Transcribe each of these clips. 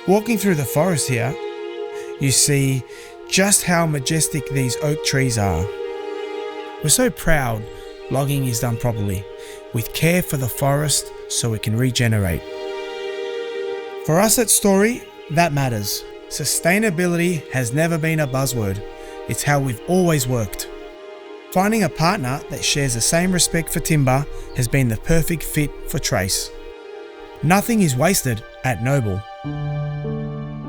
Walking through the forest here, you see just how majestic these oak trees are. We're so proud logging is done properly, with care for the forest so it can regenerate. For us at Storey, that matters. Sustainability has never been a buzzword. It's how we've always worked. Finding a partner that shares the same respect for timber has been the perfect fit for Trace. Nothing is wasted at Nobel.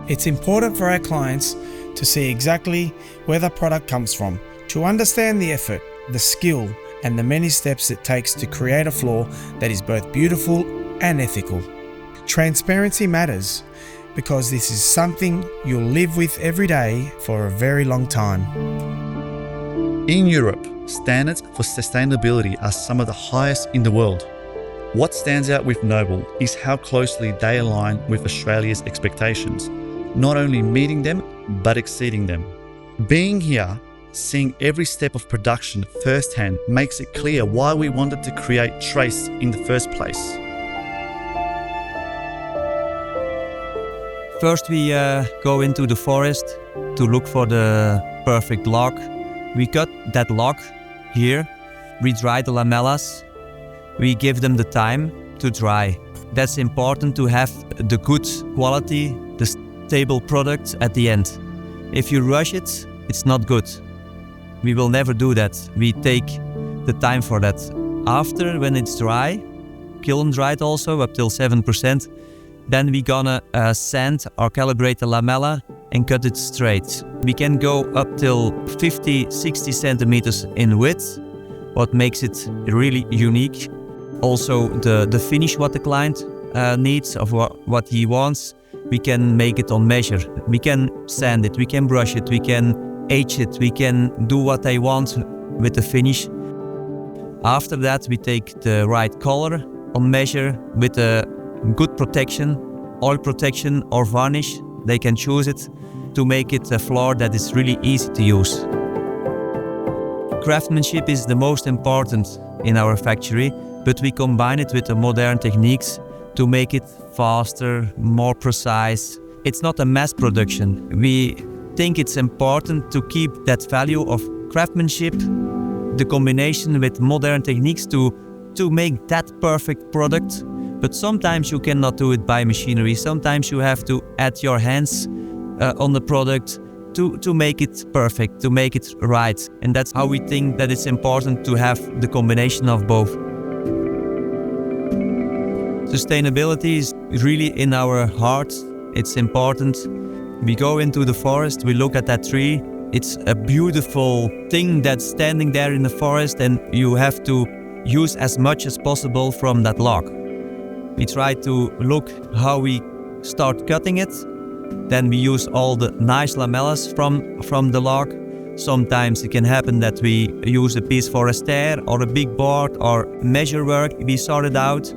It's important for our clients to see exactly where the product comes from, to understand the effort, the skill, and the many steps it takes to create a floor that is both beautiful and ethical. Transparency matters because this is something you'll live with every day for a very long time. In Europe, standards for sustainability are some of the highest in the world. What stands out with Nobel is how closely they align with Australia's expectations, not only meeting them, but exceeding them. Being here, seeing every step of production firsthand makes it clear why we wanted to create Trace in the first place. First we go into the forest to look for the perfect log. We cut that log here, we dry the lamellas, we give them the time to dry. That's important to have the good quality, the stable product at the end. If you rush it, it's not good. We will never do that. We take the time for that. After, when it's dry, kiln dried also up till 7%, then we gonna sand or calibrate the lamella and cut it straight. We can go up till 50-60 centimeters in width, what makes it really unique. Also the finish what the client needs, of what he wants, we can make it on measure. We can sand it, we can brush it, we can age it, we can do what they want with the finish. After that we take the right color on measure with a good protection, oil protection or varnish. They can choose it to make it a floor that is really easy to use. Craftsmanship is the most important in our factory, but we combine it with the modern techniques to make it faster, more precise. It's not a mass production. We think it's important to keep that value of craftsmanship, the combination with modern techniques to make that perfect product. But sometimes you cannot do it by machinery. Sometimes you have to add your hands on the product to make it perfect, to make it right. And that's how we think that it's important to have the combination of both. Sustainability is really in our heart. It's important. We go into the forest, we look at that tree. It's a beautiful thing that's standing there in the forest, and you have to use as much as possible from that log. We try to look how we start cutting it. Then we use all the nice lamellas from the log. Sometimes it can happen that we use a piece for a stair or a big board or measure work. We sort it out.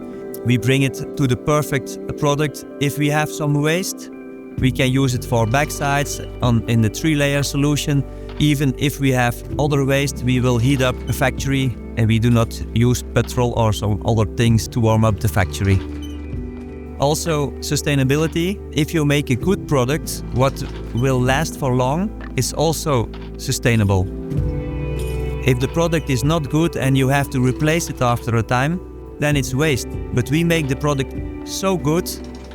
We bring it to the perfect product. If we have some waste, we can use it for backsides in the 3-layer solution. Even if we have other waste, we will heat up a factory and we do not use petrol or some other things to warm up the factory. Also, sustainability. If you make a good product, what will last for long is also sustainable. If the product is not good and you have to replace it after a time, then it's waste. But we make the product so good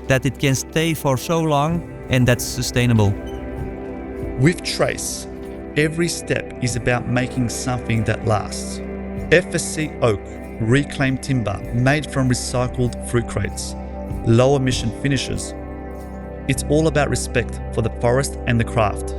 that it can stay for so long, and that's sustainable. With Trace, every step is about making something that lasts. FSC oak, reclaimed timber made from recycled fruit crates, low emission finishes. It's all about respect for the forest and the craft.